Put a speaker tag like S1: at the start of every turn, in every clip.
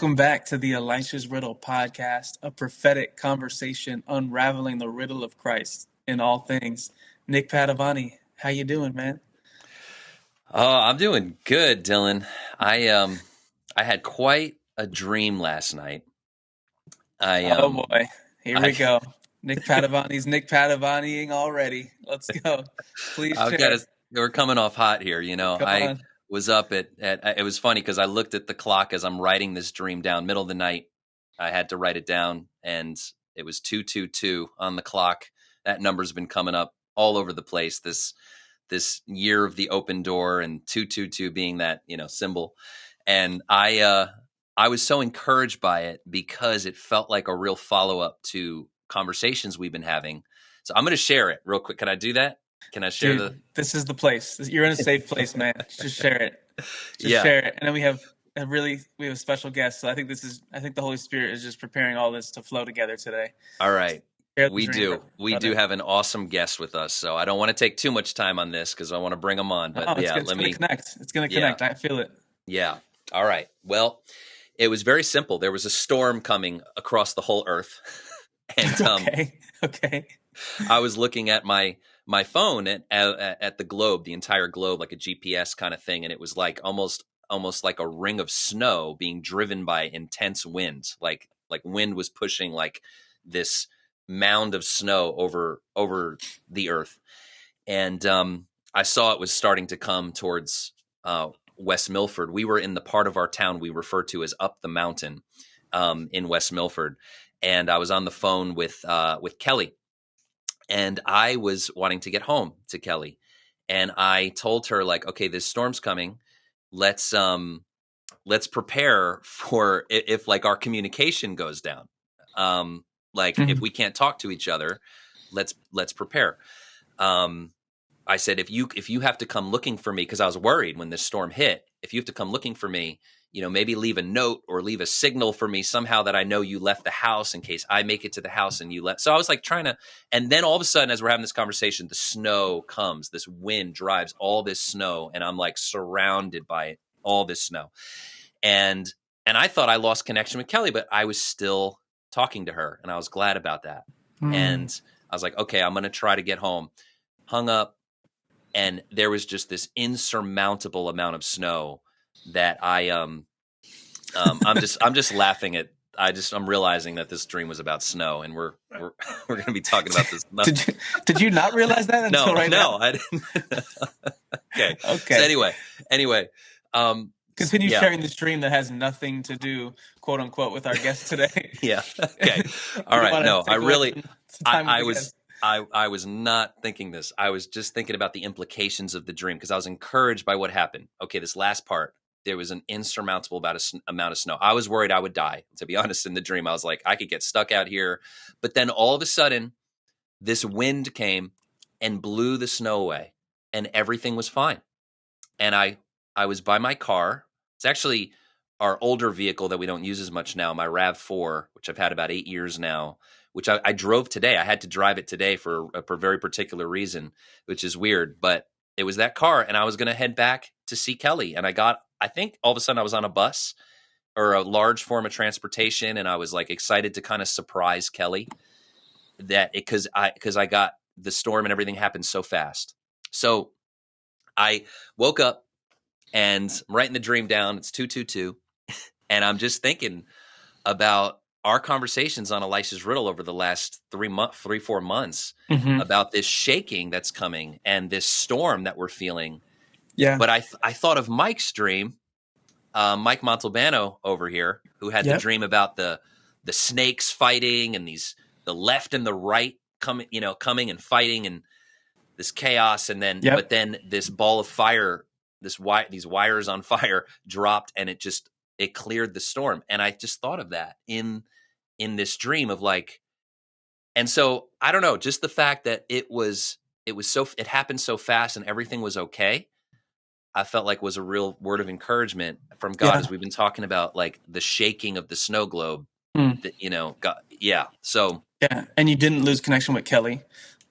S1: Welcome back to the Elisha's Riddle podcast, a prophetic conversation unraveling the riddle of Christ in all things. Nick Padavani, how you doing, man?
S2: Oh, I'm doing good, Dylan. I had quite a dream last night. I
S1: Oh
S2: um
S1: boy, here we
S2: I
S1: go. Nick Padavani's Nick Padavaniing already. Let's go. Please
S2: I've got
S1: share.
S2: to we're coming off hot here,
S1: Come
S2: I
S1: on.
S2: was up at it was funny because I looked at the clock as I'm writing this dream down, middle of the night. I had to write it down and it was 222 on the clock. That number's been coming up all over the place this year of the open door, and 222 being that, symbol. And I was so encouraged by it because it felt like a real follow-up to conversations we've been having. So I'm going to share it real quick. Can I do that? Can I share the
S1: Dude, this is the place. You're in a safe place, man. Just share it. Just
S2: Yeah.
S1: share it. And then we have a special guest. So I think the Holy Spirit is just preparing all this to flow together today.
S2: All right.
S1: Share the
S2: We
S1: dream,
S2: do. We do
S1: brother.
S2: have an awesome guest with us. So I don't want to take too much time on this because I want to bring him on. But
S1: Oh,
S2: yeah,
S1: it's gonna connect. It's gonna
S2: yeah,
S1: connect. I feel it.
S2: yeah. All right. Well, it was very simple. There was a storm coming across the whole earth. And
S1: Okay. Okay.
S2: I was looking at my phone at the globe, the entire globe, like a GPS kind of thing, and it was like almost like a ring of snow being driven by intense wind, like wind was pushing like this mound of snow over the earth, and I saw it was starting to come towards West Milford. We were in the part of our town we refer to as up the mountain in West Milford, and I was on the phone with Kelly, and I was wanting to get home to Kelly, and I told her, like, okay, this storm's coming. Let's prepare for if like our communication goes down. Like if
S1: Mhm.
S2: we can't talk to each other, let's prepare. Um, I said, if you have to come looking for me, because I was worried when this storm hit, if you have to come looking for me, maybe leave a note or leave a signal for me somehow that I know you left the house in case I make it to the house and you left. So I was like trying to, and then all of a sudden, as we're having this conversation, the snow comes, this wind drives all this snow, and I'm like surrounded by it, all this snow. And I thought I lost connection with Kelly, but I was still talking to her, and I was glad about that.
S1: Mm.
S2: And I was like, okay, I'm going to try to get home. Hung up, and there was just this insurmountable amount of snow that I'm just laughing at. I'm realizing that this dream was about snow, and we're we're going to be talking about this.
S1: Did you not realize that until
S2: No,
S1: right
S2: no,
S1: now?
S2: I didn't. Okay, so
S1: Okay.
S2: anyway,
S1: Continue
S2: yeah,
S1: sharing this dream that has nothing to do, quote unquote, with our guest today.
S2: yeah, okay, all
S1: We don't
S2: right.
S1: want to
S2: No, I
S1: take away
S2: really,
S1: some time with
S2: I
S1: the
S2: was.
S1: guest.
S2: I was not thinking this. I was just thinking about the implications of the dream because I was encouraged by what happened. Okay, this last part, there was an insurmountable amount of snow. I was worried I would die, to be honest, in the dream. I was like, I could get stuck out here. But then all of a sudden, this wind came and blew the snow away, and everything was fine. And I was by my car. It's actually our older vehicle that we don't use as much now, my RAV4, which I've had about 8 years now, which I drove today. I had to drive it today for a very particular reason, which is weird. But it was that car, and I was going to head back to see Kelly. And I think all of a sudden I was on a bus or a large form of transportation, and I was like excited to kind of surprise Kelly because I got the storm and everything happened so fast. So I woke up and I'm writing the dream down. It's 222. And I'm just thinking about our conversations on Elisha's Riddle over the last 4 months
S1: Hmm.
S2: about this shaking that's coming and this storm that we're feeling.
S1: Yeah.
S2: But I thought of Mike's dream, Mike Montalbano over here, who had the
S1: Yep.
S2: dream about the snakes fighting and the left and the right coming and fighting and this chaos, and then
S1: Yep.
S2: but then this ball of fire, these wires on fire dropped, and it cleared the storm. And I just thought of that in this dream of like, and so I don't know, just the fact that it happened so fast and everything was okay. I felt like was a real word of encouragement from God,
S1: Yeah.
S2: as we've been talking about, like the shaking of the snow globe.
S1: Mm.
S2: That God, yeah. So,
S1: Yeah. And you didn't lose connection with Kelly.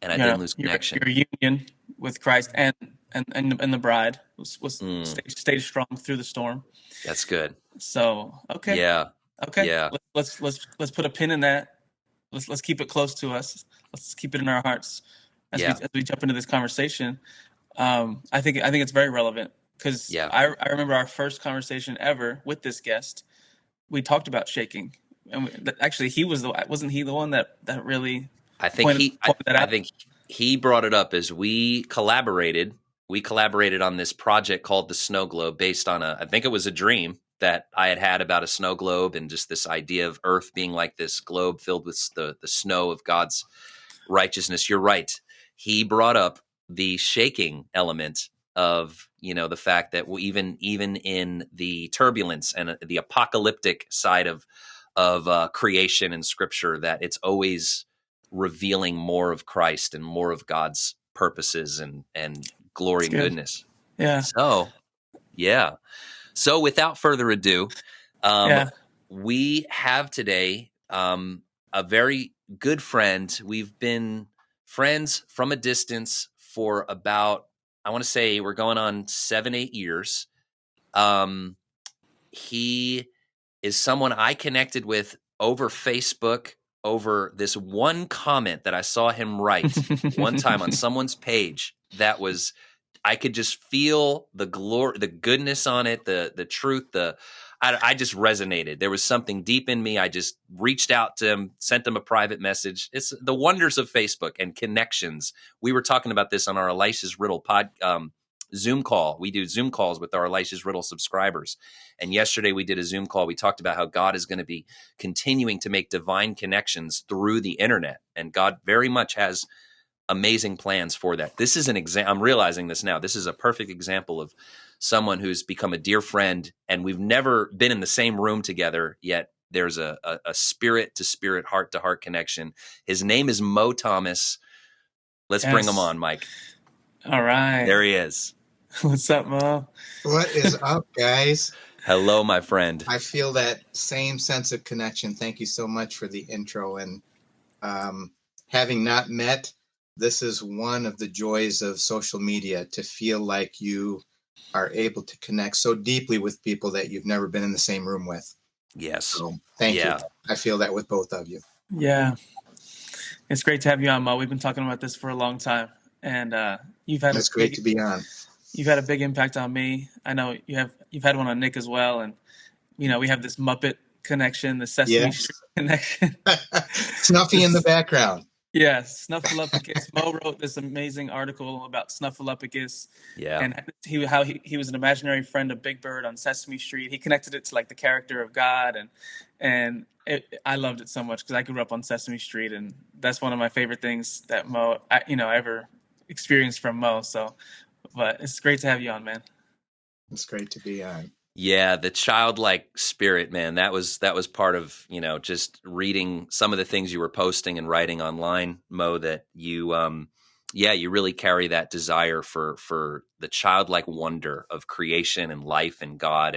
S2: and I didn't lose
S1: Your
S2: connection.
S1: union with Christ and the bride was
S2: Mm,
S1: stayed strong through the storm.
S2: that's good.
S1: So okay.
S2: Yeah.
S1: Okay,
S2: Yeah.
S1: let's put a pin in that. Let's keep it close to us. Let's keep it in our hearts
S2: Yeah.
S1: as we jump into this conversation. I think it's very relevant because
S2: Yeah.
S1: I remember our first conversation ever with this guest. We talked about shaking, and actually he was the wasn't he the one that really
S2: I think
S1: pointed that
S2: I
S1: out?
S2: think he brought it up as we collaborated. We collaborated on this project called the Snow Globe, based on I think it was a dream that I had had about a snow globe, and just this idea of Earth being like this globe filled with the snow of God's righteousness. You're right. He brought up the shaking element of, the fact that even in the turbulence and the apocalyptic side of creation and Scripture, that it's always revealing more of Christ and more of God's purposes and glory
S1: It's
S2: and
S1: good.
S2: goodness.
S1: Yeah,
S2: So yeah. So without further ado, um,
S1: yeah.
S2: we have today a very good friend. We've been friends from a distance for about, I want to say, we're going on 7, 8 years. Um, he is someone I connected with over Facebook, over this one comment that I saw him write one time on someone's page that was, I could just feel the glory, the goodness on it, the truth, I just resonated. There was something deep in me. I just reached out to him, sent him a private message. It's the wonders of Facebook and connections. We were talking about this on our Elisha's Riddle Zoom call. We do Zoom calls with our Elisha's Riddle subscribers. And yesterday we did a Zoom call. We talked about how God is going to be continuing to make divine connections through the internet. And God very much has amazing plans for that. This is an example. I'm realizing this now. This is a perfect example of someone who's become a dear friend, and we've never been in the same room together yet. There's a spirit to spirit, heart to heart connection. His name is Mo Thomas. Let's bring him
S1: Yes.
S2: on, Mike.
S1: All right.
S2: There he is.
S1: What's up, Mo?
S3: What is up, guys?
S2: Hello, my friend.
S3: I feel that same sense of connection. Thank you so much for the intro. And having not met, this is one of the joys of social media, to feel like you are able to connect so deeply with people that you've never been in the same room with.
S2: Yes.
S3: So thank you.
S2: Yeah.
S3: I feel that with both of you.
S1: Yeah, it's great to have you on, Mo. We've been talking about this for a long time, and
S3: It's great to be on.
S1: you've had a big impact on me. I know you've had one on Nick as well, and we have this Muppet connection, the Sesame
S3: Yes.
S1: Street connection.
S3: Snuffy in the
S1: This,
S3: background.
S1: yeah, Snuffleupagus. Mo wrote this amazing article about Snuffleupagus,
S2: Yeah.
S1: and how he was an imaginary friend of Big Bird on Sesame Street. He connected it to like the character of God, I loved it so much because I grew up on Sesame Street, and that's one of my favorite things that I ever experienced from Mo. So, but it's great to have you on, man.
S3: It's great to be on.
S2: Yeah, the childlike spirit, man. That was part of, just reading some of the things you were posting and writing online, Mo, that you really carry that desire for the childlike wonder of creation and life and God,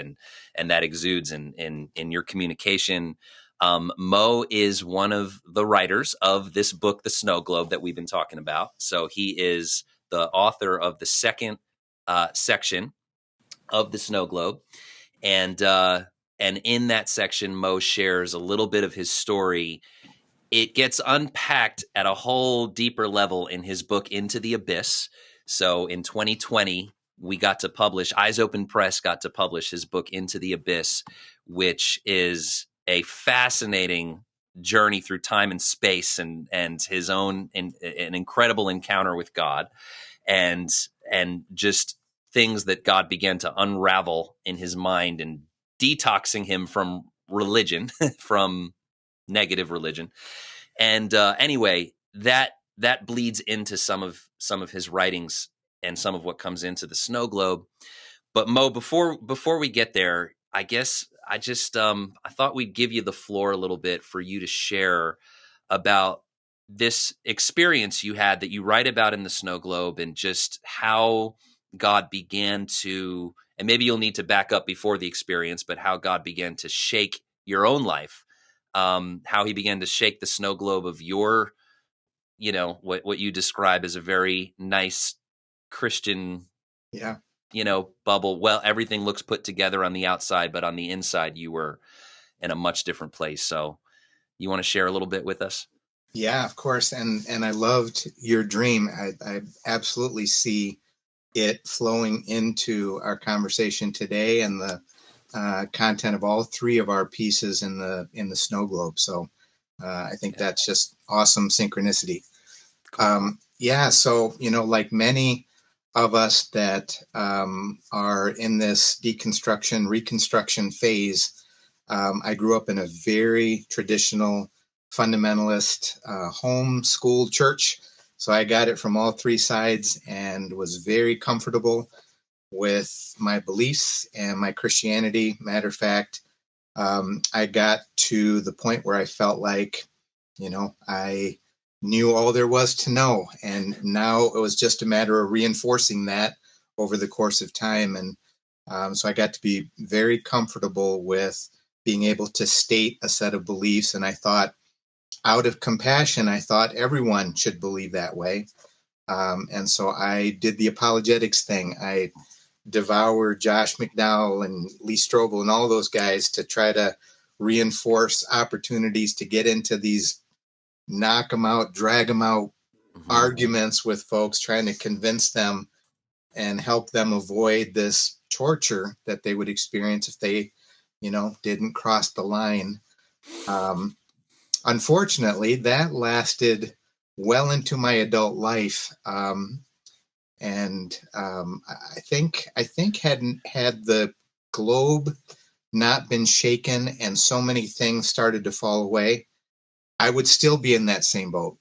S2: and that exudes in your communication. Mo is one of the writers of this book, The Snow Globe, that we've been talking about. So he is the author of the second section of the Snow Globe, and in that section, Mo shares a little bit of his story. It gets unpacked at a whole deeper level in his book, Into the Abyss. So in 2020, we got to publish, Eyes Open Press got to publish his book, Into the Abyss, which is a fascinating journey through time and space, and his own an incredible encounter with God, and just things that God began to unravel in his mind, and detoxing him from religion, from negative religion. And anyway, that bleeds into some of his writings and some of what comes into the Snow Globe. But Mo, before we get there, I guess I just I thought we'd give you the floor a little bit for you to share about this experience you had that you write about in the Snow Globe, and just how God began to, and maybe you'll need to back up before the experience, but how God began to shake your own life, how he began to shake the snow globe of your, what you describe as a very nice Christian,
S3: Yeah.
S2: bubble. Well, everything looks put together on the outside, but on the inside, you were in a much different place. So you want to share a little bit with us?
S3: Yeah, of course. And I loved your dream. I absolutely see it flowing into our conversation today and the content of all three of our pieces in the snow globe. So I think
S2: Yeah.
S3: that's just awesome synchronicity.
S2: Cool.
S3: Yeah, so like many of us that are in this deconstruction, reconstruction phase, I grew up in a very traditional, fundamentalist, homeschool church. So I got it from all three sides and was very comfortable with my beliefs and my Christianity. Matter of fact, I got to the point where I felt like, I knew all there was to know. And now it was just a matter of reinforcing that over the course of time. And so I got to be very comfortable with being able to state a set of beliefs. And I thought, out of compassion, I thought everyone should believe that way. And so I did the apologetics thing. I devoured Josh McDowell and Lee Strobel and all those guys to try to reinforce opportunities to get into these knock them out, drag them out
S2: Mm-hmm.
S3: arguments with folks, trying to convince them and help them avoid this torture that they would experience if they, didn't cross the line. Um, Unfortunately, that lasted well into my adult life. And I think had the globe not been shaken and so many things started to fall away, I would still be in that same boat.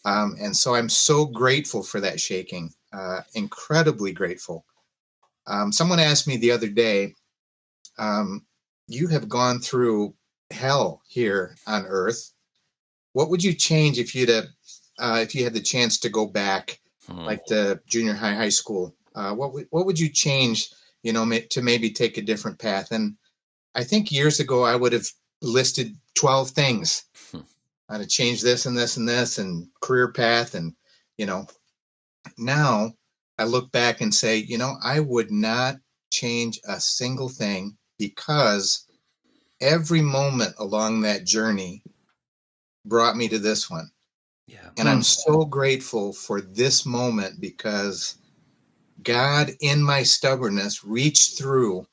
S3: And so I'm so grateful for that shaking, incredibly grateful. Someone asked me the other day, you have gone through hell here on earth. What would you change if you had the chance to go back,
S2: Hmm.
S3: like to junior high, high school? What would you change, to maybe take a different path? And I think years ago I would have listed 12 things. I'd have changed this and this and this and career path, and you know now I look back and say, I would not change a single thing because every moment along that journey brought me to this one.
S2: Yeah.
S3: And I'm so grateful for this moment because God, in my stubbornness, reached through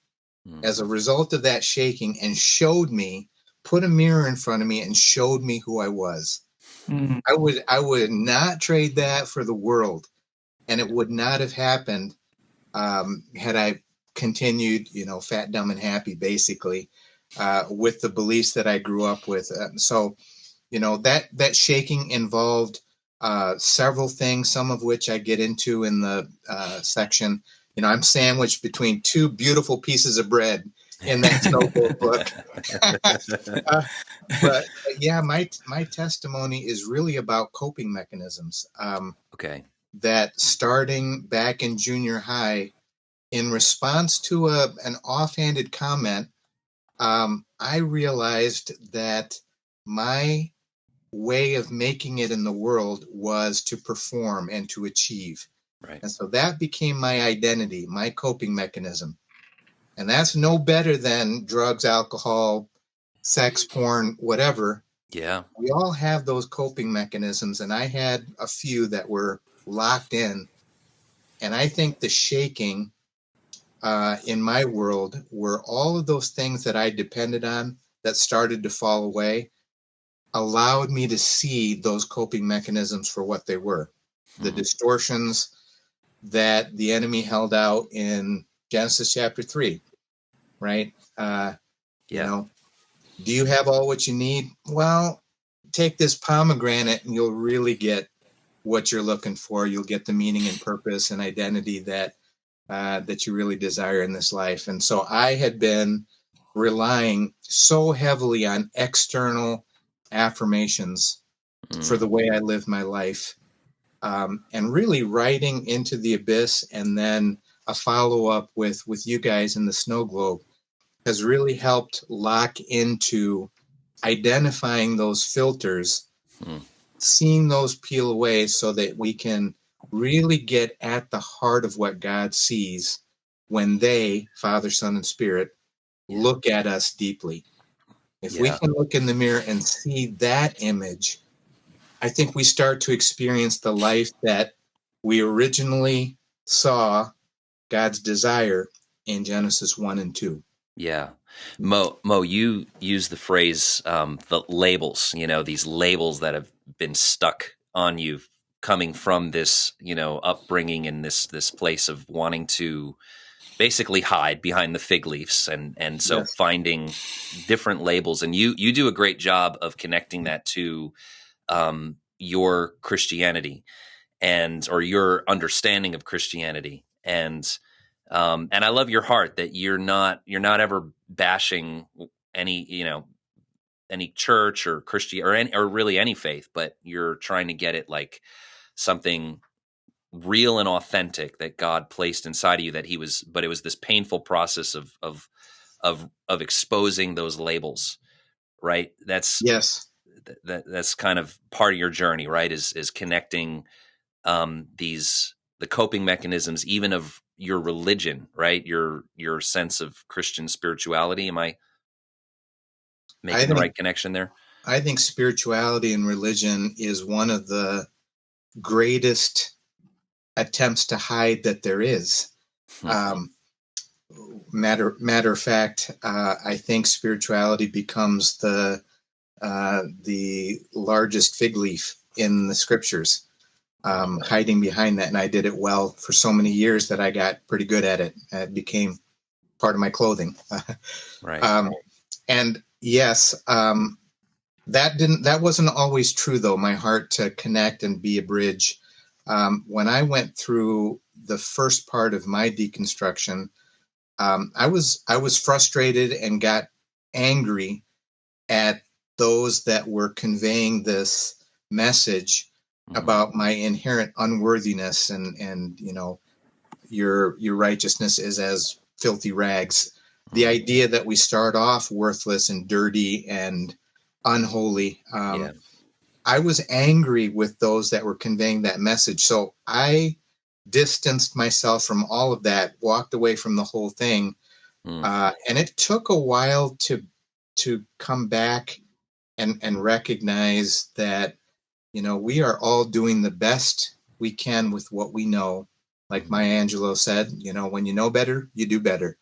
S2: Mm.
S3: as a result of that shaking and showed me, put a mirror in front of me and showed me who I was.
S1: Mm.
S3: I would not trade that for the world. And it would not have happened had I continued, fat, dumb, and happy, basically, with the beliefs that I grew up with. So that shaking involved several things, some of which I get into in the section. I'm sandwiched between two beautiful pieces of bread in that snowboard book. uh, but yeah, my testimony is really about coping mechanisms.
S2: Okay.
S3: That starting back in junior high, in response to an offhanded comment, I realized that my way of making it in the world was to perform and to achieve.
S2: Right.
S3: And so that became my identity, my coping mechanism. And that's no better than drugs, alcohol, sex, porn, whatever.
S2: Yeah.
S3: We all have those coping mechanisms. And I had a few that were locked in. And I think the shaking in my world were all of those things that I depended on that started to fall away, allowed me to see those coping mechanisms for what they were, the
S2: Mm.
S3: distortions that the enemy held out in Genesis chapter 3, right? You
S2: Yeah.
S3: know, do you have all what you need? Well, take this pomegranate and you'll really get what you're looking for. You'll get the meaning and purpose and identity that you really desire in this life. And so I had been relying so heavily on external affirmations for
S2: Mm.
S3: the way I live my life, and really riding into the abyss, and then a follow up with you guys in the snow globe has really helped lock into identifying those filters,
S2: Mm.
S3: seeing those peel away so that we can really get at the heart of what God sees when they, Father, Son, and Spirit,
S2: Yeah.
S3: look at us deeply. If we
S2: Yeah.
S3: can look in the mirror and see that image, I think we start to experience the life that we originally saw God's desire in Genesis 1 and 2.
S2: Yeah. Mo, you use the phrase, the labels, these labels that have been stuck on you coming from this, upbringing in this place of wanting to basically hide behind the fig leaves. And so
S3: Yes.
S2: finding different labels, and you do a great job of connecting that to, your Christianity or your understanding of Christianity. And I love your heart that you're not ever bashing any church or Christian or really any faith, but you're trying to get it like something real and authentic that God placed inside of you, but it was this painful process of exposing those labels, right?
S3: Yes.
S2: That's kind of part of your journey, right? Is connecting, the coping mechanisms, even of your religion, right? Your sense of Christian spirituality. Am I
S3: I
S2: making the
S3: think
S2: right connection there?
S3: I think spirituality and religion is one of the greatest attempts to hide that there is.
S2: Hmm.
S3: Um, matter of fact, I think spirituality becomes the largest fig leaf in the scriptures, hiding behind that. And I did it well for so many years that I got pretty good at it. It became part of my clothing.
S2: Right.
S3: um, and yes, that wasn't always true though. My heart to connect and be a bridge. When I went through the first part of my deconstruction, I was frustrated and got angry at those that were conveying this message
S2: Hmm.
S3: about my inherent unworthiness, and your righteousness is as filthy rags. The
S2: Hmm.
S3: idea that we start off worthless and dirty and unholy.
S2: Yeah.
S3: I was angry with those that were conveying that message. So I distanced myself from all of that, walked away from the whole thing.
S2: Hmm.
S3: And it took a while to come back and recognize that, we are all doing the best we can with what we know. Like
S2: Hmm.
S3: Maya Angelou said, when you know better, you do better.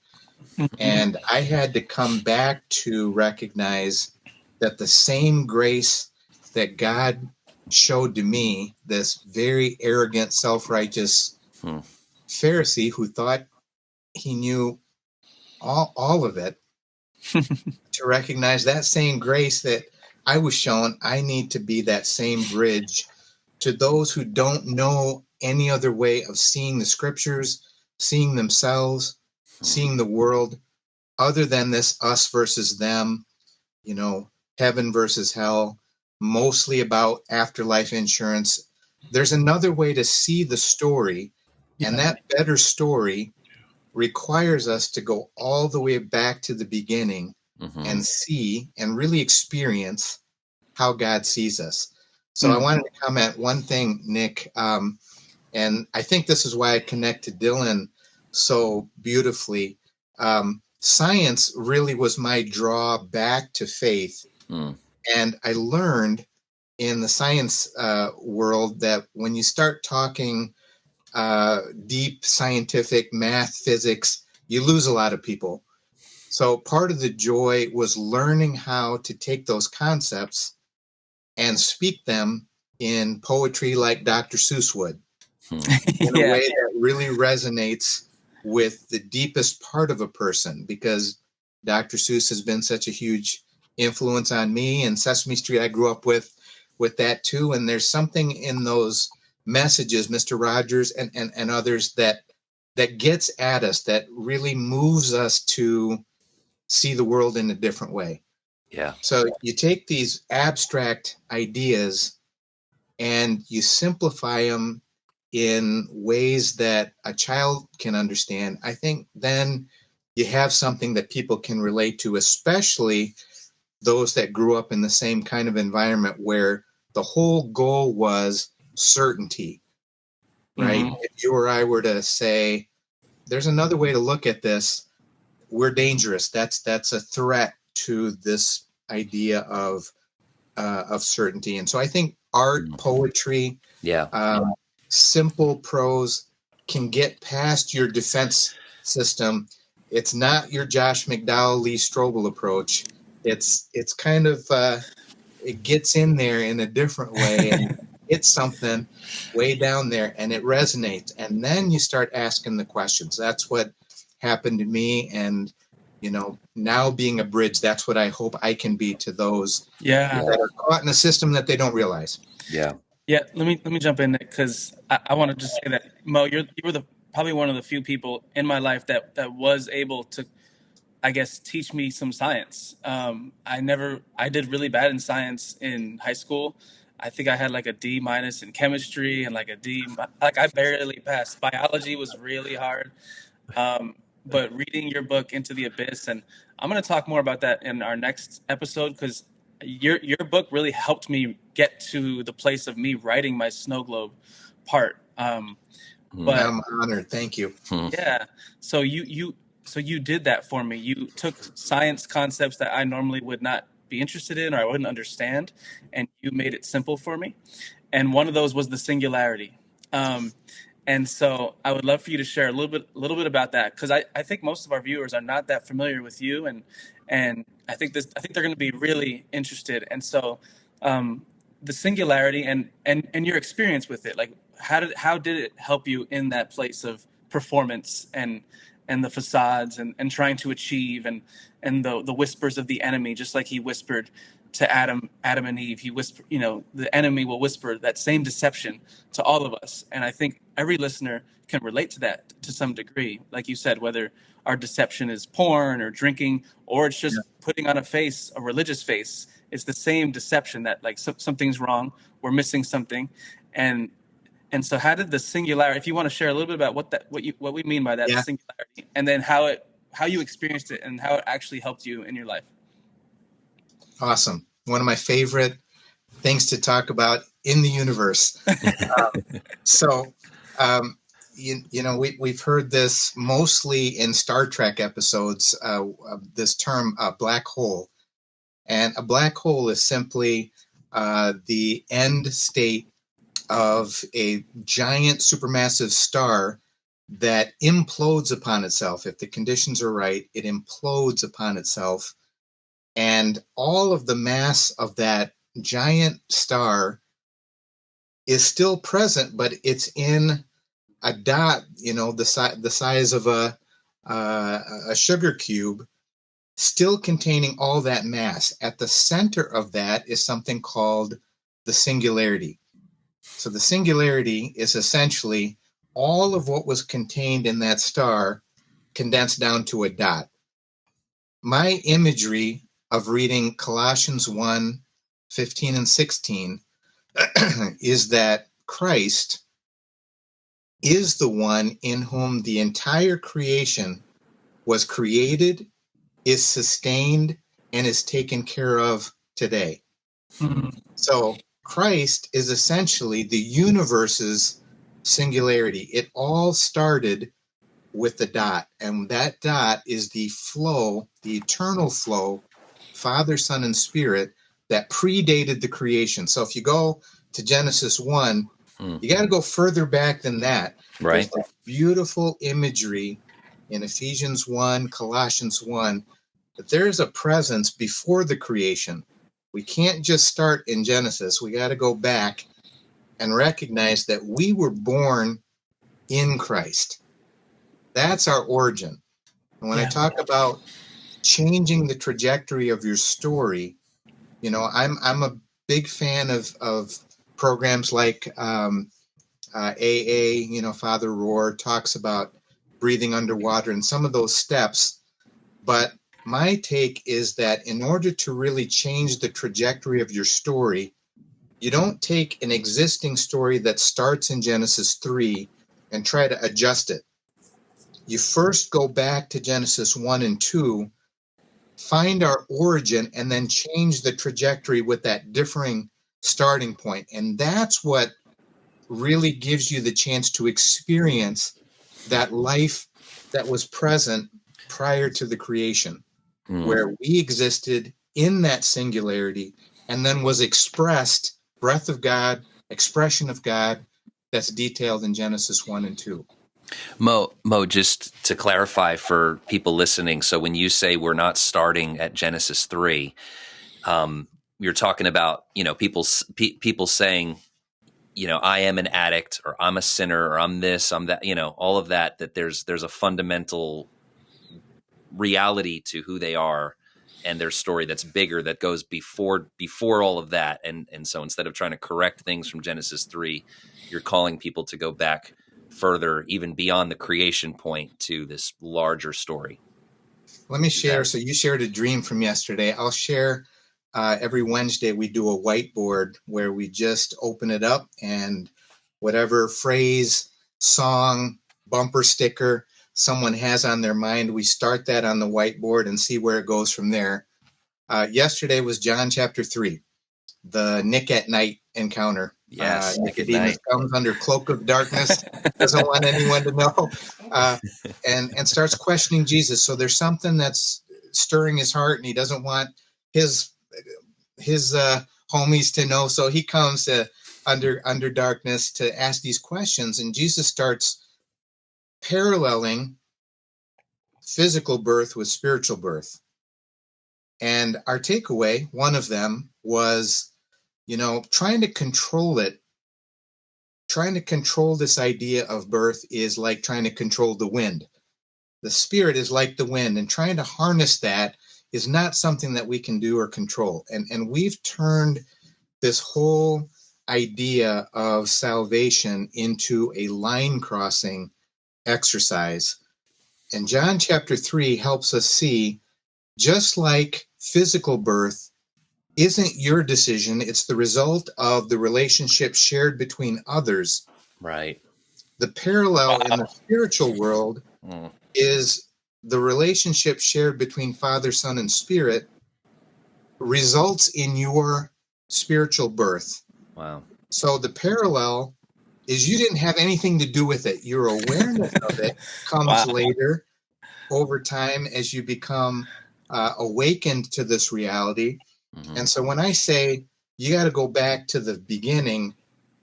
S3: And I had to come back to recognize that the same grace that God showed to me, this very arrogant, self righteous
S2: Hmm.
S3: Pharisee who thought he knew all of it, to recognize that same grace that I was shown, I need to be that same bridge to those who don't know any other way of seeing the scriptures, seeing themselves,
S2: Hmm.
S3: seeing the world, other than this us versus them, you know, heaven versus hell, mostly about afterlife insurance. There's another way to see the story, and
S1: Yeah.
S3: that better story requires us to go all the way back to the beginning
S2: Hmm.
S3: and see and really experience how God sees us. So I
S1: Mm.
S3: wanted to comment one thing, Nick, and I think this is why I connect to Dylan so beautifully. Science really was my draw back to faith,
S2: Hmm.
S3: and I learned in the science world that when you start talking deep scientific math, physics, you lose a lot of people. So part of the joy was learning how to take those concepts and speak them in poetry like Dr. Seuss would,
S2: Hmm.
S3: in a
S1: Yeah.
S3: way that really resonates with the deepest part of a person, because Dr. Seuss has been such a huge influence on me, and Sesame Street I grew up with that too. And there's something in those messages, Mr. Rogers and others, that gets at us, that really moves us to see the world in a different way.
S2: Yeah.
S3: So you take these abstract ideas and you simplify them in ways that a child can understand. I think then you have something that people can relate to, especially those that grew up in the same kind of environment where the whole goal was certainty, right?
S1: Hmm.
S2: Hmm.
S3: If you or I were to say, there's another way to look at this, we're dangerous. That's a threat to this idea of certainty. And so I think art, poetry,
S2: Yeah.
S3: simple prose can get past your defense system. It's not your Josh McDowell, Lee Strobel approach. It's kind of it gets in there in a different way, and it's something way down there, and it resonates. And then you start asking the questions. That's what happened to me, and now being a bridge, that's what I hope I can be to those that are caught in a system that they don't realize.
S2: Yeah.
S1: Yeah, let me jump in because I want to just say that Mo, you were probably one of the few people in my life that was able to, I guess, teach me some science. I did really bad in science in high school. I think I had like a D minus in chemistry and like a D, like I barely passed. Biology was really hard. But reading your book Into the Abyss, and I'm going to talk more about that in our next episode because your book really helped me get to the place of me writing my snow globe part. But
S3: I'm honored. Thank you.
S1: yeah, so you did that for me. You took science concepts that I normally would not be interested in or I wouldn't understand, and you made it simple for me. And one of those was the singularity. And so I would love for you to share a little bit about that because I think most of our viewers are not that familiar with you, and I think they're going to be really interested. And so the singularity and your experience with it, like how did it help you in that place of performance and the facades and trying to achieve and the whispers of the enemy, just like he whispered to Adam and Eve. He whispered, the enemy will whisper that same deception to all of us. And I think every listener can relate to that to some degree. Like you said, whether our deception is porn or drinking, or it's just putting on a religious face, it's the same deception that like something's wrong, we're missing something. And so how did the singularity, if you want to share a little bit about what we mean by that singularity, and then how you experienced it and how it actually helped you in your life.
S3: Awesome. One of my favorite things to talk about in the universe. We've heard this mostly in Star Trek episodes, this term black hole. And a black hole is simply the end state of a giant supermassive star that implodes upon itself. If the conditions are right, it implodes upon itself. And all of the mass of that giant star is still present, but it's in a dot, the size of a sugar cube, still containing all that mass. At the center of that is something called the singularity. So the singularity is essentially all of what was contained in that star condensed down to a dot. My imagery of reading Colossians 1:15 and 16 is that Christ is the one in whom the entire creation was created, is sustained, and is taken care of today.
S1: Mm-hmm.
S3: So Christ is essentially the universe's singularity. It all started with the dot, and that dot is the flow, the eternal flow, Father, Son, and Spirit, that predated the creation. So if you go to Genesis 1, you got to go further back than that.
S2: Right.
S3: There's beautiful imagery in Ephesians 1, Colossians 1, that there's a presence before the creation. We can't just start in Genesis. We got to go back and recognize that we were born in Christ. That's our origin. And when I talk about changing the trajectory of your story, I'm a big fan of programs like AA. Father Rohr talks about breathing underwater and some of those steps. But my take is that in order to really change the trajectory of your story, you don't take an existing story that starts in Genesis 3 and try to adjust it. You first go back to Genesis 1 and 2, find our origin, and then change the trajectory with that differing starting point. And that's what really gives you the chance to experience that life that was present prior to the creation, where we existed in that singularity, and then was expressed, breath of God, expression of God, that's detailed in Genesis 1 and 2.
S2: Mo, just to clarify for people listening, so when you say we're not starting at Genesis 3, you're talking about, people saying, I am an addict, or I'm a sinner, or I'm this, I'm that, all of that, that there's a fundamental reality to who they are and their story that's bigger, that goes before all of that. And so instead of trying to correct things from Genesis 3, you're calling people to go back further, even beyond the creation point, to this larger story.
S3: Let me share. So you shared a dream from yesterday. I'll share. Every Wednesday we do a whiteboard where we just open it up, and whatever phrase, song, bumper sticker someone has on their mind, we start that on the whiteboard and see where it goes from there. Yesterday was John chapter 3, the Nick at night encounter.
S2: Yes, Nick at
S3: Nicodemus
S2: night.
S3: comes under cloak of darkness, doesn't want anyone to know, and starts questioning Jesus. So there's something that's stirring his heart, and he doesn't want his homies to know. So he comes under darkness to ask these questions, and Jesus starts paralleling physical birth with spiritual birth. And our takeaway, one of them, was, trying to control it. Trying to control this idea of birth is like trying to control the wind. The spirit is like the wind, and trying to harness that is not something that we can do or control. And we've turned this whole idea of salvation into a line crossing exercise. And John chapter 3 helps us see, just like physical birth isn't your decision, it's the result of the relationship shared between others.
S2: Right.
S3: The parallel in the spiritual world is the relationship shared between Father, Son, and Spirit results in your spiritual birth.
S2: Wow.
S3: So the parallel is you didn't have anything to do with it. Your awareness of it comes later over time as you become awakened to this reality. Mm-hmm. And so when I say you got to go back to the beginning,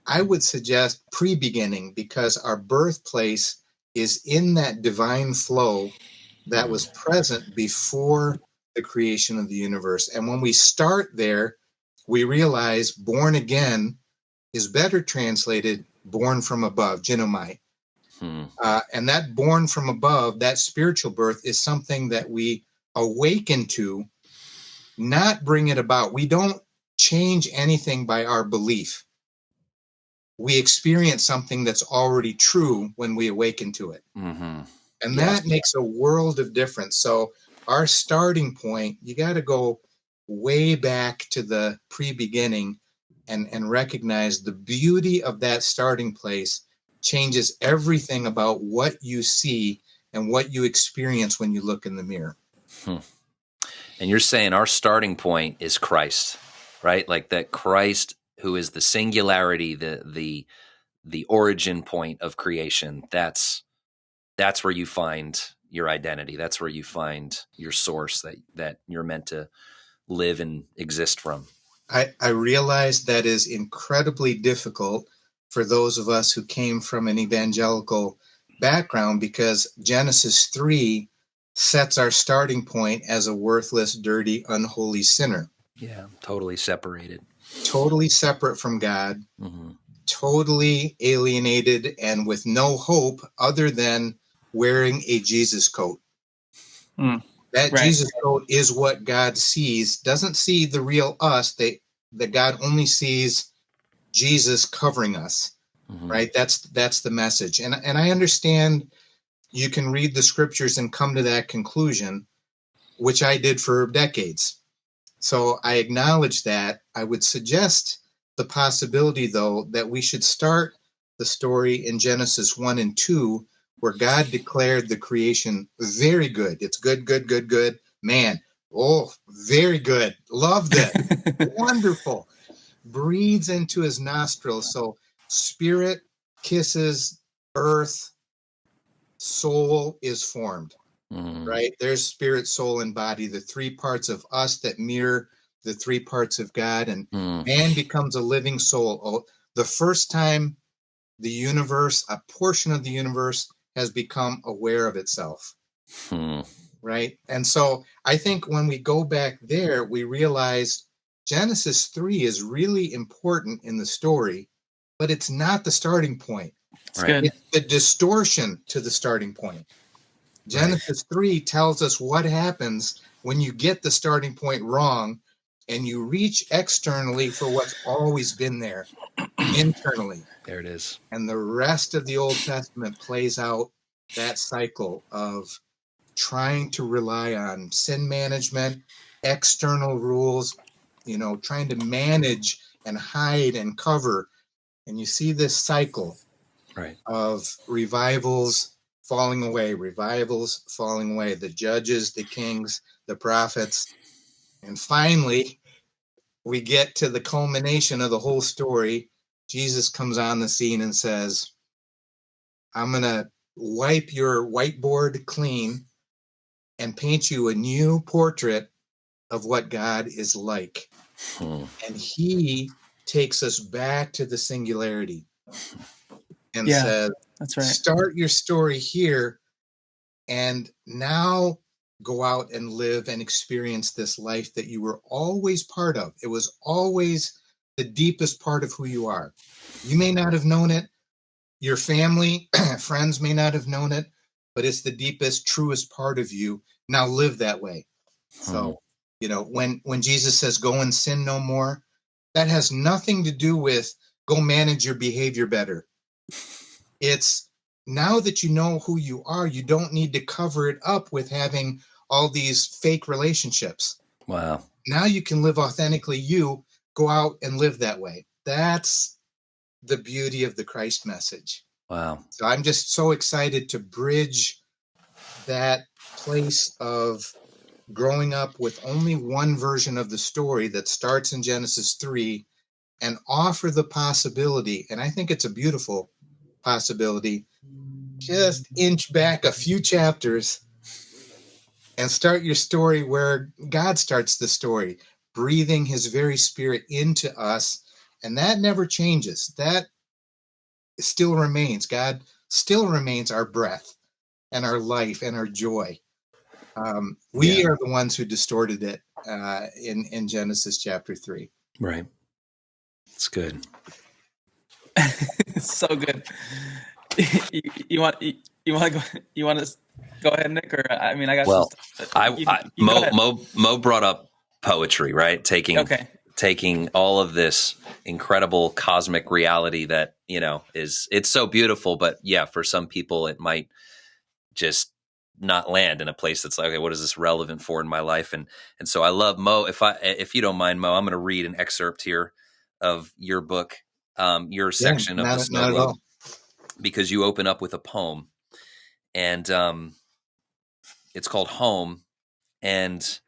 S3: I would suggest pre-beginning, because our birthplace is in that divine flow that was present before the creation of the universe. And when we start there, we realize born again is better translated born from above, genomai. And that born from above, that spiritual birth, is something that we awaken to, not bring it about. We don't change anything by our belief. We experience something that's already true when we awaken to it. Mm-hmm. And that makes a world of difference. So our starting point, you got to go way back to the pre-beginning and recognize the beauty of that starting place changes everything about what you see and what you experience when you look in the mirror.
S2: And you're saying our starting point is Christ, right? Like that Christ, who is the singularity, the origin point of creation. That's where you find your identity. That's where you find your source that you're meant to live and exist from.
S3: I realize that is incredibly difficult for those of us who came from an evangelical background, because Genesis 3 sets our starting point as a worthless, dirty, unholy sinner.
S2: Yeah, totally separated.
S3: Totally separate from God, totally alienated, and with no hope other than wearing a Jesus coat. That Jesus coat is what God sees, doesn't see the real us, that God only sees Jesus covering us, right? That's the message. And I understand you can read the scriptures and come to that conclusion, which I did for decades. So I acknowledge that. I would suggest the possibility, though, that we should start the story in Genesis 1 and 2, where God declared the creation very good. It's good, good, good, good. Man, oh, very good. Loved it. Wonderful. Breathes into his nostrils. So spirit kisses earth, soul is formed. right? There's spirit, soul, and body, the three parts of us that mirror the three parts of God, and man becomes a living soul. Oh, the first time the universe, a portion of the universe, has become aware of itself, right? And so I think when we go back there, we realize Genesis 3 is really important in the story, but it's not the starting point.
S1: It's good.
S3: It's the distortion to the starting point. Genesis 3 tells us what happens when you get the starting point wrong and you reach externally for what's always been there internally.
S2: There it is.
S3: And the rest of the Old Testament plays out that cycle of trying to rely on sin management, external rules, trying to manage and hide and cover. And you see this cycle of revivals falling away, the judges, the kings, the prophets. And finally, we get to the culmination of the whole story. Jesus comes on the scene and says, I'm going to wipe your whiteboard clean and paint you a new portrait of what God is like. And he takes us back to the singularity and says,
S1: that's right.
S3: Start your story here and now go out and live and experience this life that you were always part of. It was always the deepest part of who you are. You may not have known it. Your family, friends may not have known it, but it's the deepest, truest part of you. Now live that way. So, when Jesus says, go and sin no more, that has nothing to do with go manage your behavior better. It's now that you know who you are, you don't need to cover it up with having all these fake relationships.
S2: Wow.
S3: Now you can live authentically you, go out and live that way. That's the beauty of the Christ message.
S2: Wow.
S3: So I'm just so excited to bridge that place of growing up with only one version of the story that starts in Genesis 3 and offer the possibility, and I think it's a beautiful possibility, just inch back a few chapters and start your story where God starts the story, breathing his very spirit into us. And that never changes. That still remains. God still remains our breath and our life and our joy. We are the ones who distorted it in Genesis chapter 3.
S2: Right. It's good.
S1: It's so good. You want to go ahead, Nick, or I mean, I got some stuff.
S2: Mo brought up poetry, right? Taking all of this incredible cosmic reality that, it's so beautiful, but for some people it might just not land in a place that's like, okay, what is this relevant for in my life? And so I love Mo. If you don't mind, Mo, I'm going to read an excerpt here of your book, your section of the Snow Globe, because you open up with a poem, and it's called Home, and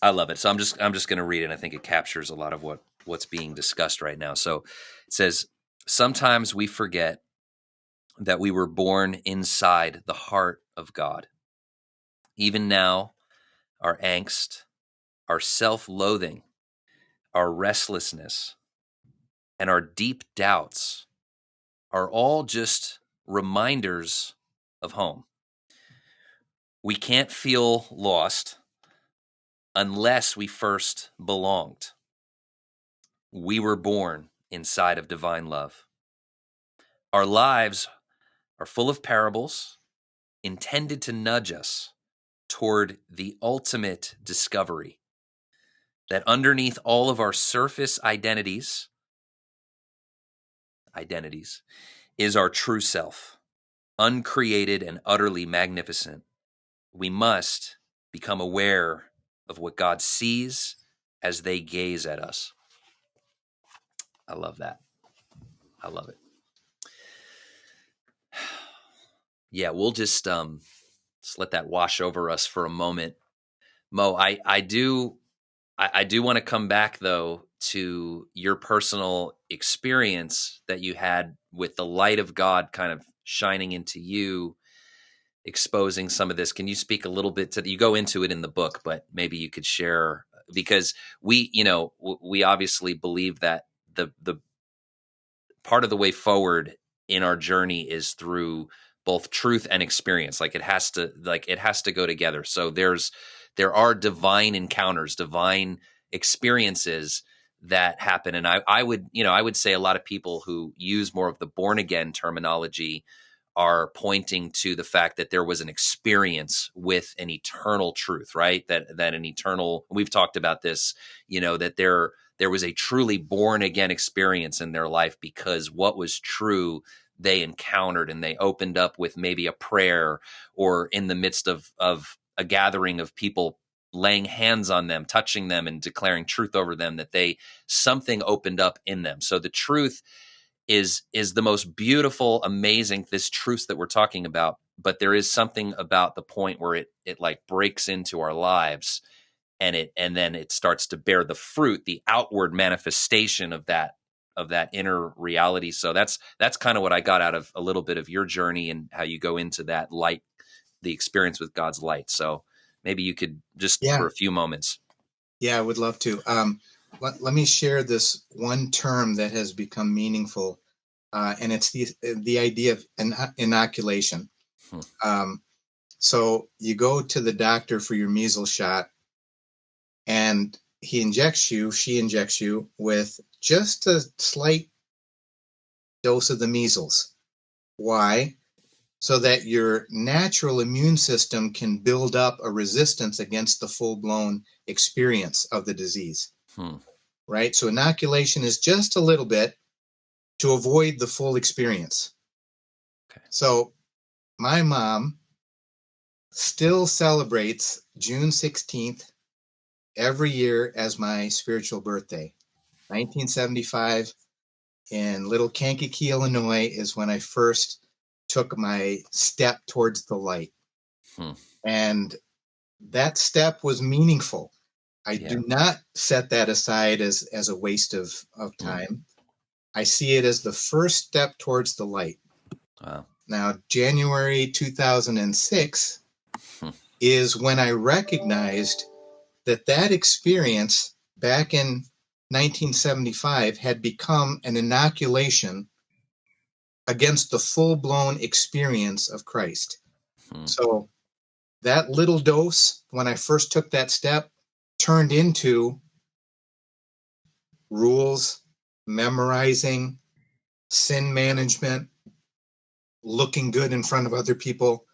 S2: I love it. So I'm just going to read it. And I think it captures a lot of what's being discussed right now. So it says, sometimes we forget that we were born inside the heart of God. Even now, our angst, our self-loathing, our restlessness, and our deep doubts are all just reminders of home. We can't feel lost unless we first belonged. We were born inside of divine love. Our lives are full of parables intended to nudge us toward the ultimate discovery that underneath all of our surface identities is our true self, uncreated and utterly magnificent. We must become aware of what God sees as they gaze at us. I love that. I love it. Yeah, we'll just let that wash over us for a moment. Mo, I do want to come back though to your personal experience that you had with the light of God kind of shining into you exposing some of this. Can you speak a little bit to you go into it in the book, but maybe you could share, because we obviously believe that the part of the way forward in our journey is through both truth and experience. It has to go together. So there are divine encounters, divine experiences that happen. And I would say a lot of people who use more of the born again terminology are pointing to the fact that there was an experience with an eternal truth, right? That an eternal, we've talked about this, that there was a truly born again experience in their life because what was true they encountered, and they opened up with maybe a prayer, or in the midst of a gathering of people laying hands on them, touching them, and declaring truth over them, that something opened up in them. So the truth is the most beautiful, amazing, this truth that we're talking about. But there is something about the point where it like breaks into our lives, and then it starts to bear the fruit, the outward manifestation of that inner reality. So that's kind of what I got out of a little bit of your journey, and how you go into that light, the experience with God's light. So maybe you could just
S3: Yeah,
S2: for a few moments.
S3: yeah, I would love to. Let me share this one term that has become meaningful, and it's the idea of inoculation.
S2: Hmm.
S3: Um, so you go to the doctor for your measles shot, and she injects you with just a slight dose of the measles. Why? So that your natural immune system can build up a resistance against the full-blown experience of the disease,
S2: Hmm.
S3: right? So inoculation is just a little bit to avoid the full experience.
S2: Okay.
S3: So my mom still celebrates June 16th every year as my spiritual birthday. 1975 in Little Kankakee, Illinois is when I first took my step towards the light.
S2: Hmm.
S3: And that step was meaningful. I
S2: Yeah.
S3: do not set that aside as a waste of
S2: Hmm.
S3: time. I see it as the first step towards the light.
S2: Wow.
S3: Now, January 2006
S2: Hmm.
S3: is when I recognized that experience back in 1975 had become an inoculation against the full blown experience of Christ.
S2: Hmm.
S3: So that little dose, when I first took that step, turned into rules, memorizing, sin management, looking good in front of other people.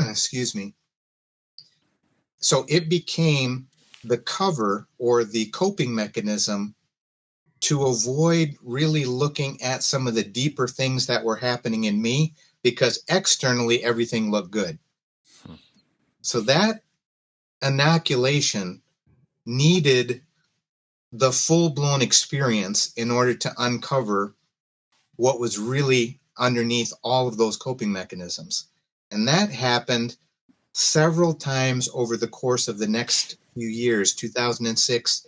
S3: Excuse me. So it became the cover or the coping mechanism to avoid really looking at some of the deeper things that were happening in me, because externally everything looked good.
S2: Hmm.
S3: So that inoculation needed the full blown experience in order to uncover what was really underneath all of those coping mechanisms. And that happened several times over the course of the next few years, 2006,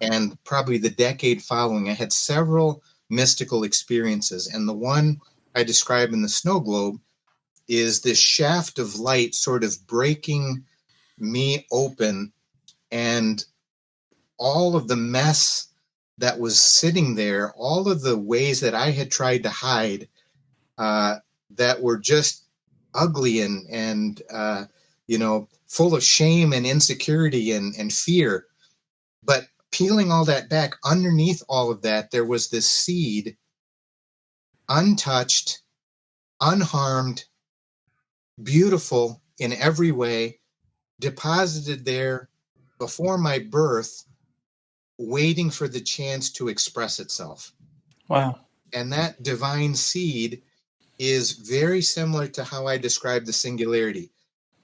S3: and probably the decade following. I had several mystical experiences. And the one I describe in the snow globe is this shaft of light sort of breaking me open, and all of the mess that was sitting there, all of the ways that I had tried to hide, uh, that were just ugly and full of shame and insecurity and fear. But peeling all that back, underneath all of that, there was this seed, untouched, unharmed, beautiful in every way, deposited there before my birth, waiting for the chance to express itself.
S1: Wow.
S3: And that divine seed is very similar to how I describe the singularity.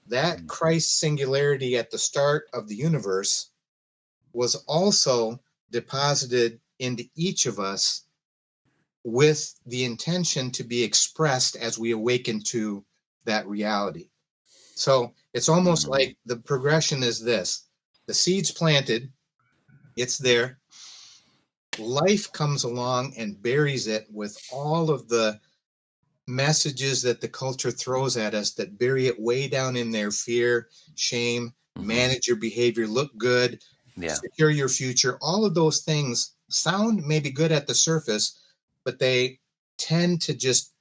S3: That
S2: Hmm.
S3: Christ singularity at the start of the universe was also deposited into each of us with the intention to be expressed as we awaken to that reality. So it's almost
S2: Hmm.
S3: like the progression is this: the seed's planted, it's there, life comes along and buries it with all of the messages that the culture throws at us that bury it way down in there: fear, shame, manage your behavior, look good,
S2: Yeah.
S3: secure your future. All of those things sound maybe good at the surface, but they tend to just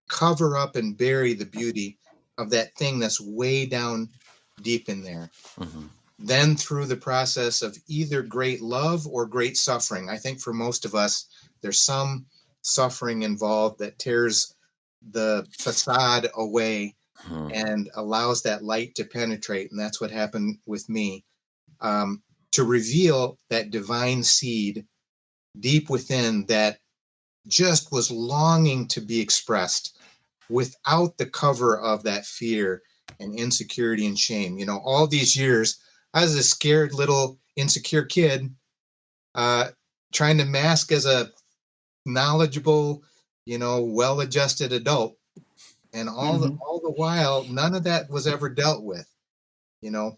S3: cover up and bury the beauty of that thing that's way down deep in there.
S2: Mm-hmm.
S3: Then, through the process of either great love or great suffering, I think for most of us, there's some suffering involved that tears the facade away
S2: Mm-hmm.
S3: and allows that light to penetrate. And that's what happened with me, to reveal that divine seed deep within that just was longing to be expressed without the cover of that fear and insecurity and shame. All these years, I was a scared little insecure kid, uh, trying to mask as a knowledgeable, well-adjusted adult. And
S1: Mm-hmm.
S3: all the while, none of that was ever dealt with.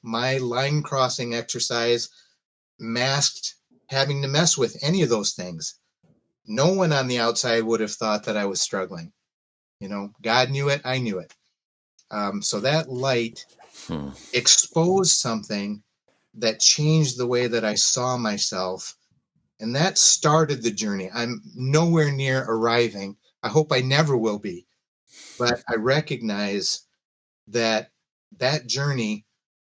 S3: My line crossing exercise masked having to mess with any of those things. No one on the outside would have thought that I was struggling. God knew it. I knew it. So that light
S2: Hmm.
S3: exposed something that changed the way that I saw myself. And that started the journey. I'm nowhere near arriving. I hope I never will be. But I recognize that that journey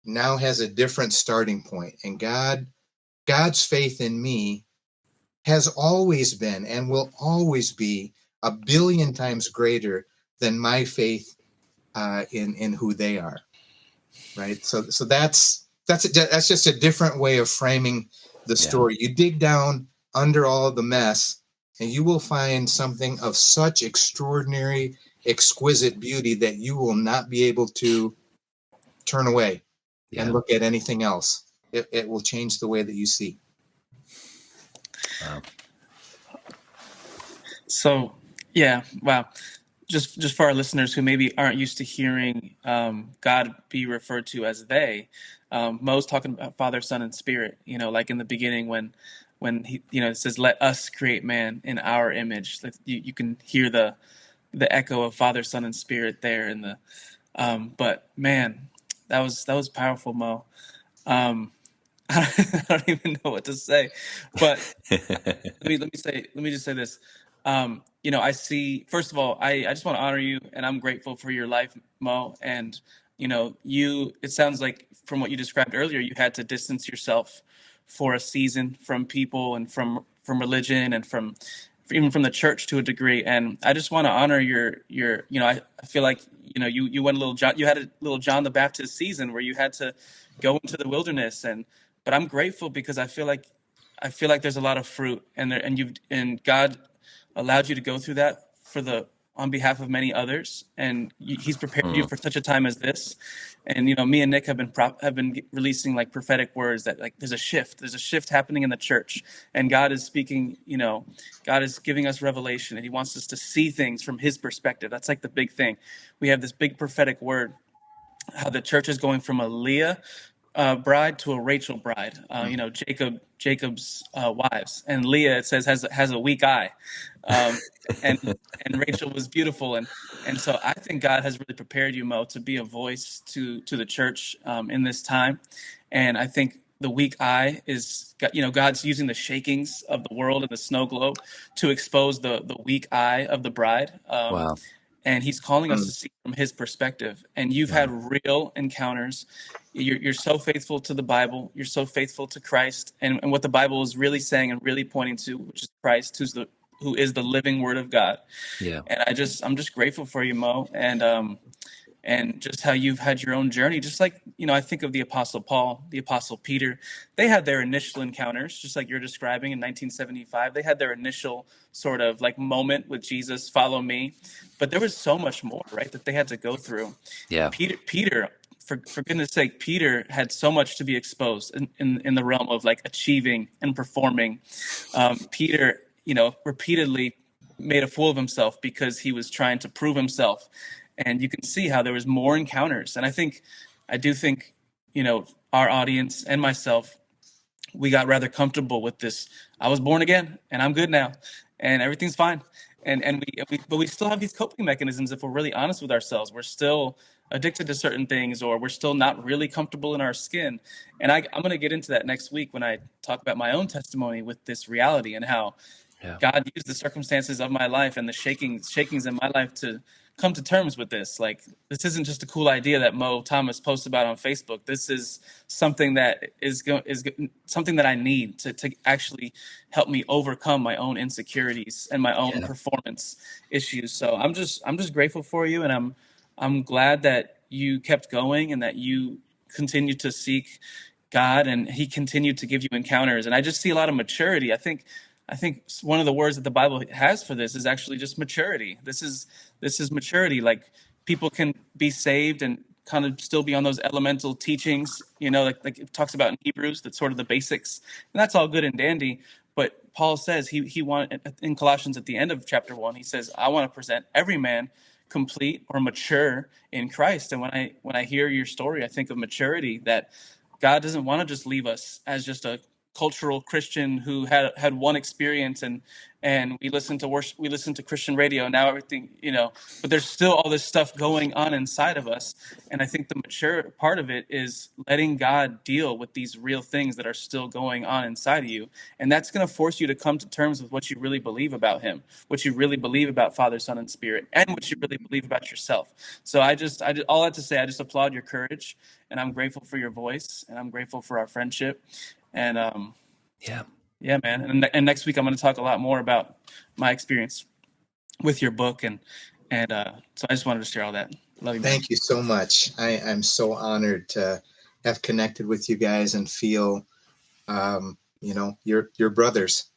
S3: now has a different starting point. And God's faith in me has always been and will always be a billion times greater than my faith in who they are. Right. So that's just a different way of framing the
S2: Yeah.
S3: story. You dig down under all of the mess, and you will find something of such extraordinary, exquisite beauty that you will not be able to turn away and
S2: Yeah.
S3: look at anything else. It will change the way that you see.
S2: Wow.
S1: So, yeah, wow. Just for our listeners who maybe aren't used to hearing God be referred to as they, Mo's talking about Father, Son, and Spirit. Like in the beginning when he it says, "Let us create man in our image." Like you can hear the echo of Father, Son, and Spirit there in the. But man, that was powerful, Mo. Um, I don't even know what to say, but let me just say this. I see. First of all, I just want to honor you, and I'm grateful for your life, Mo. And you. It sounds like from what you described earlier, you had to distance yourself for a season from people and from religion and from even from the church to a degree. And I just want to honor your. I feel like you went a little John. You had a little John the Baptist season where you had to go into the wilderness and. But I'm grateful because I feel like there's a lot of fruit, and God allowed you to go through that on behalf of many others, and He's prepared you
S2: Hmm.
S1: for such a time as this. And me and Nick have been releasing like prophetic words that like there's a shift happening in the church, and God is speaking. God is giving us revelation, and He wants us to see things from His perspective. That's like the big thing. We have this big prophetic word how the church is going from a Leah bride to a Rachel bride. Jacob's wives, and Leah it says has a weak eye, um, and and Rachel was beautiful, and so I think God has really prepared you, Mo, to be a voice to the church in this time, and I think. The weak eye is, God's using the shakings of the world and the snow globe to expose the weak eye of the bride.
S2: Wow.
S1: And He's calling us to
S3: Mm.
S1: see from His perspective. And you've
S2: Wow.
S1: had real encounters. You're so faithful to the Bible. You're so faithful to Christ, and what the Bible is really saying and really pointing to, which is Christ, who is the living Word of God.
S2: Yeah.
S1: And I'm just grateful for you, Mo, and just how you've had your own journey. Just like, I think of the Apostle Paul, the Apostle Peter. They had their initial encounters, just like you're describing in 1975. They had their initial sort of like moment with Jesus, follow me. But there was so much more, right, that they had to go through.
S2: Yeah.
S1: Peter, for goodness sake, Peter had so much to be exposed in the realm of like achieving and performing. Peter, repeatedly made a fool of himself because he was trying to prove himself. And you can see how there was more encounters. And I do think, our audience and myself, we got rather comfortable with this. I was born again and I'm good now and everything's fine. But we still have these coping mechanisms. If we're really honest with ourselves, we're still addicted to certain things, or we're still not really comfortable in our skin. And I'm going to get into that next week when I talk about my own testimony with this reality and how
S2: Yeah.
S1: God used the circumstances of my life and the shakings in my life to come to terms with this. Like, this isn't just a cool idea that Mo Thomas posts about on Facebook. This is something that is something that I need to actually help me overcome my own insecurities and my own
S2: Yeah.
S1: performance issues. So I'm just grateful for you, and I'm glad that you kept going and that you continued to seek God, and He continued to give you encounters. And I just see a lot of maturity. I think one of the words that the Bible has for this is actually just maturity. This is maturity. Like, people can be saved and kind of still be on those elemental teachings, like it talks about in Hebrews, that's sort of the basics, and that's all good and dandy. But Paul says he want in Colossians at the end of chapter 1, he says, I want to present every man complete or mature in Christ. And when I hear your story, I think of maturity, that God doesn't want to just leave us as just a cultural Christian who had one experience, and we listen to worship, we listen to Christian radio, now everything, but there's still all this stuff going on inside of us. And I think the mature part of it is letting God deal with these real things that are still going on inside of you. And that's going to force you to come to terms with what you really believe about Him, what you really believe about Father, Son, and Spirit, and what you really believe about yourself. So I just all that to say, I just applaud your courage, and I'm grateful for your voice, and I'm grateful for our friendship. And yeah, man. And next week I'm going to talk a lot more about my experience with your book, and so I just wanted to share all that. Love you, man.
S3: Thank you so much. I'm so honored to have connected with you guys and feel, you're brothers,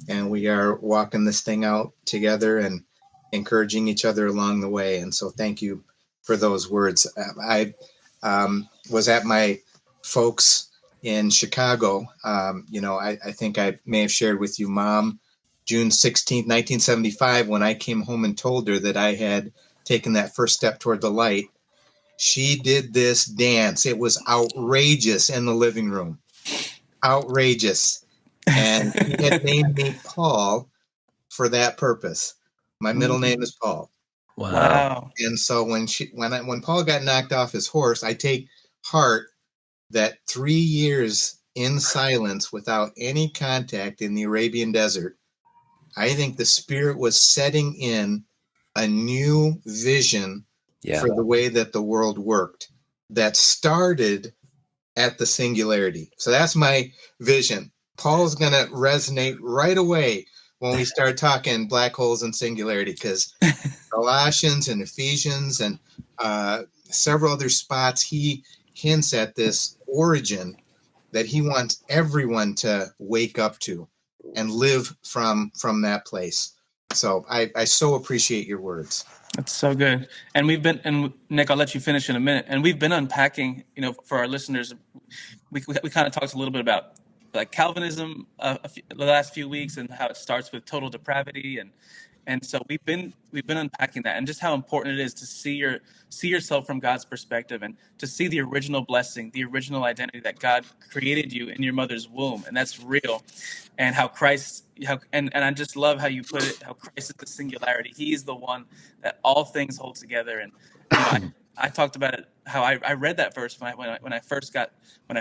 S3: and we are walking this thing out together and encouraging each other along the way. And so thank you for those words. I was at my folks in Chicago. I think I may have shared with you, Mom, June 16th, 1975, when I came home and told her that I had taken that first step toward the light. She did this dance. It was outrageous in the living room. Outrageous. And she had named me Paul for that purpose. My middle name is Paul.
S2: Wow.
S3: And so when Paul got knocked off his horse, I take heart that 3 years in silence without any contact in the Arabian desert, I think the Spirit was setting in a new vision for the way that the world worked that started at the singularity. So that's my vision. Paul's going to resonate right away when we start talking black holes and singularity, because Colossians and Ephesians and several other spots, he hints at this origin that he wants everyone to wake up to and live from that place. So I so appreciate your words.
S1: That's so good. And Nick, I'll let you finish in a minute. And we've been unpacking, for our listeners, we kind of talked a little bit about like Calvinism the last few weeks, and how it starts with total depravity, and so we've been unpacking that, and just how important it is to see yourself from God's perspective, and to see the original blessing, the original identity that God created you in your mother's womb, and that's real. And and I just love how you put it, how Christ is the singularity. He is the one that all things hold together. And I talked about it, how I read that verse when I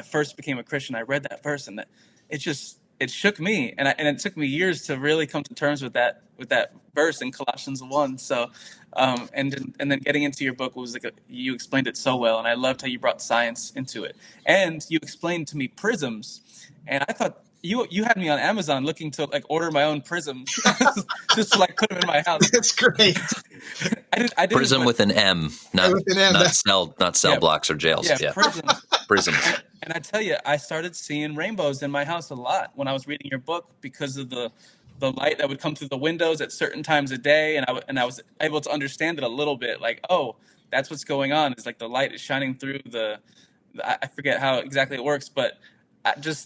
S1: first became a Christian. I read that verse, and that it shook me, and it took me years to really come to terms with that verse in Colossians 1. So, and then getting into your book was you explained it so well, and I loved how you brought science into it, and you explained to me prisms, and I thought you had me on Amazon looking to like order my own prisms, just to like put them in my house.
S3: That's great.
S1: I didn't
S2: Prism with an M, not cell blocks or jails.
S1: Yeah,
S2: prisms.
S1: And I tell you, I started seeing rainbows in my house a lot when I was reading your book, because of the light that would come through the windows at certain times of day, and I was able to understand it a little bit. Like, oh, that's what's going on. It's like the light is shining through I forget how exactly it works, but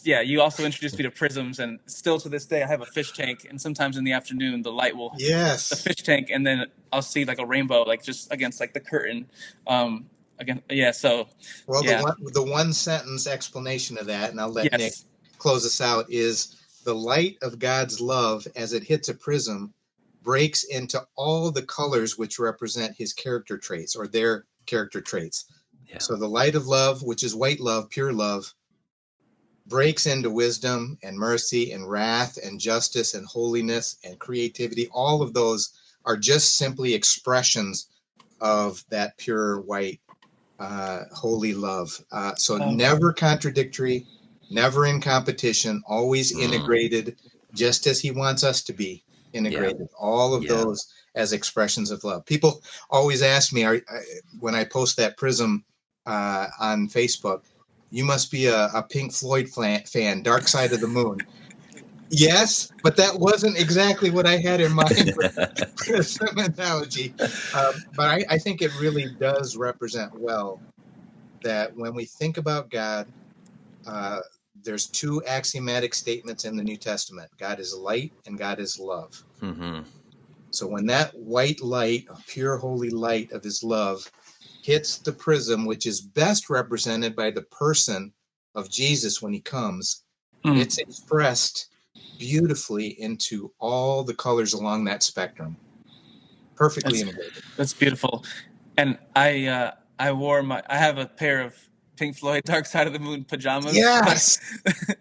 S1: you also introduced me to prisms, and still to this day I have a fish tank, and sometimes in the afternoon the light will the fish tank, and then I'll see like a rainbow, like just against like the curtain.
S3: The one sentence explanation of that, and I'll let Nick close us out, is the light of God's love as it hits a prism breaks into all the colors which represent his character traits or their character traits.
S2: Yeah.
S3: So the light of love, which is white love, pure love, breaks into wisdom and mercy and wrath and justice and holiness and creativity. All of those are just simply expressions of that pure white holy love. So never contradictory, never in competition, always integrated, just as he wants us to be integrated. Yeah. All of those as expressions of love. People always ask me when I post that prism on Facebook, you must be a Pink Floyd fan, Dark Side of the Moon. Yes, but that wasn't exactly what I had in mind with some analogy. But I think it really does represent well that when we think about God, there's two axiomatic statements in the New Testament. God is light and God is love. Mm-hmm. So when that white light, pure holy light of his love hits the prism, which is best represented by the person of Jesus when he comes, it's expressed beautifully into all the colors along that spectrum. Perfectly integrated.
S1: That's beautiful. And I have a pair of Pink Floyd Dark Side of the Moon pajamas.
S3: Yes.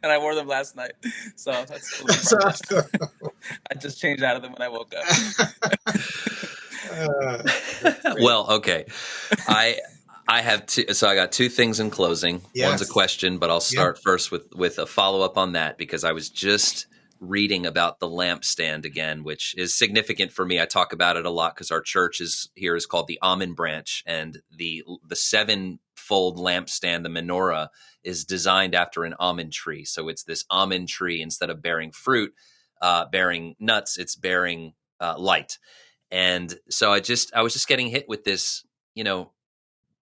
S1: And I wore them last night. So that's cool. I just changed out of them when I woke
S2: up. Well, okay. I have two. So I got two things in closing. Yes. One's a question, but I'll start first with a follow-up on that, because I was just reading about the lampstand again, which is significant for me. I talk about it a lot because our church is called the Almond Branch, and the seven-fold lampstand, the menorah, is designed after an almond tree. So it's this almond tree, instead of bearing fruit, bearing nuts, it's bearing light. And so I was just getting hit with this,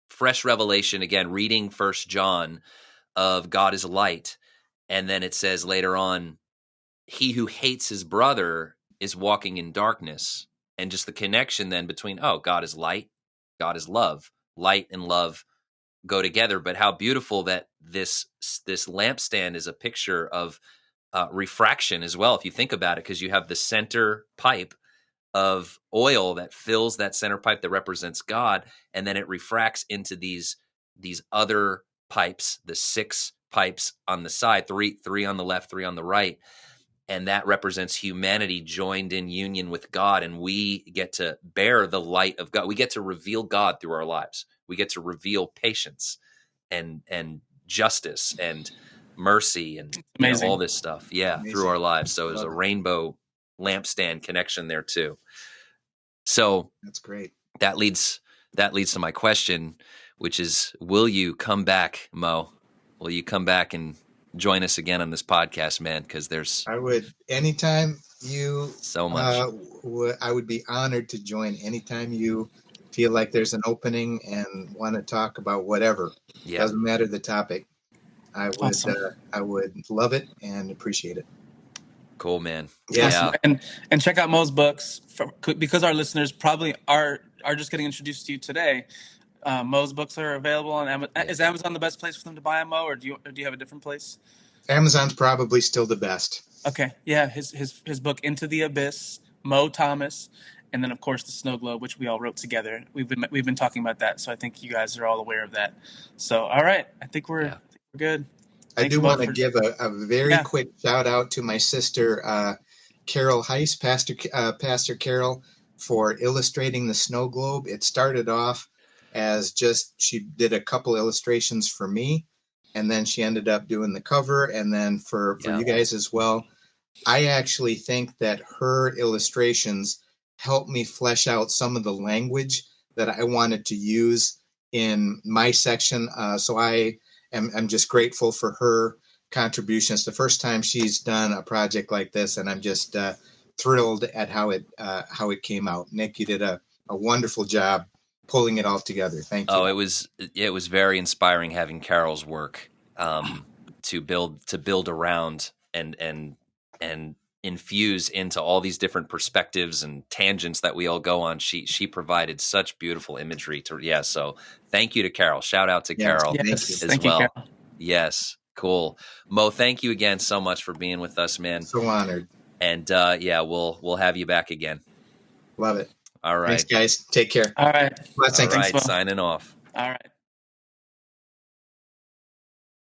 S2: fresh revelation again, reading 1 John of God is light. And then it says later on, he who hates his brother is walking in darkness. And just the connection then between, God is light, God is love. Light and love go together. But how beautiful that this lampstand is a picture of refraction as well, if you think about it, because you have the center pipe of oil that fills that center pipe that represents God, and then it refracts into these other pipes, the 6 pipes on the side, three on the left, 3 on the right. And that represents humanity joined in union with God. And we get to bear the light of God. We get to reveal God through our lives. We get to reveal patience and justice and mercy and all this stuff. Yeah, through our lives. So there's a rainbow lampstand connection there too. So
S3: that's great.
S2: That leads to my question, which is, will you come back, Mo? Will you come back and join us again on this podcast, man? Because
S3: I would, anytime you
S2: so much.
S3: I would be honored to join anytime you feel like there's an opening and want to talk about whatever. Yeah. Doesn't matter the topic. I would awesome. I would love it and appreciate it.
S2: Cool, man.
S1: Yeah. Awesome. And check out Mo's books because our listeners probably are just getting introduced to you today. Mo's books are available on Amazon. Yeah. Is Amazon the best place for them to buy them, Mo, or do you have a different place?
S3: Amazon's probably still the best.
S1: Okay. Yeah. His book, Into the Abyss, Mo Thomas, and then of course the Snow Globe, which we all wrote together. We've been talking about that, so I think you guys are all aware of that. So all right, I think we're good.
S3: Thanks, I do want to give a very quick shout out to my sister Carol Heiss, Pastor Carol, for illustrating the Snow Globe. It started off as she did a couple illustrations for me, and then she ended up doing the cover, and then for you guys as well. I actually think that her illustrations helped me flesh out some of the language that I wanted to use in my section. So I'm just grateful for her contributions. The first time she's done a project like this, and I'm just thrilled at how it came out. Nick, you did a wonderful job pulling it all together. Thank you.
S2: Oh, it was very inspiring having Carol's work to build around and infuse into all these different perspectives and tangents that we all go on. She provided such beautiful imagery so thank you to Carol. Shout out to Carol as well. Carol. Yes, cool. Mo, thank you again so much for being with us, man.
S3: So honored.
S2: And we'll have you back again.
S3: Love it.
S2: All
S3: Thanks,
S2: right.
S3: guys. Take care.
S1: All right.
S3: Blessing.
S1: Thanks,
S2: All right.
S1: Bo.
S2: Signing off.
S1: All right.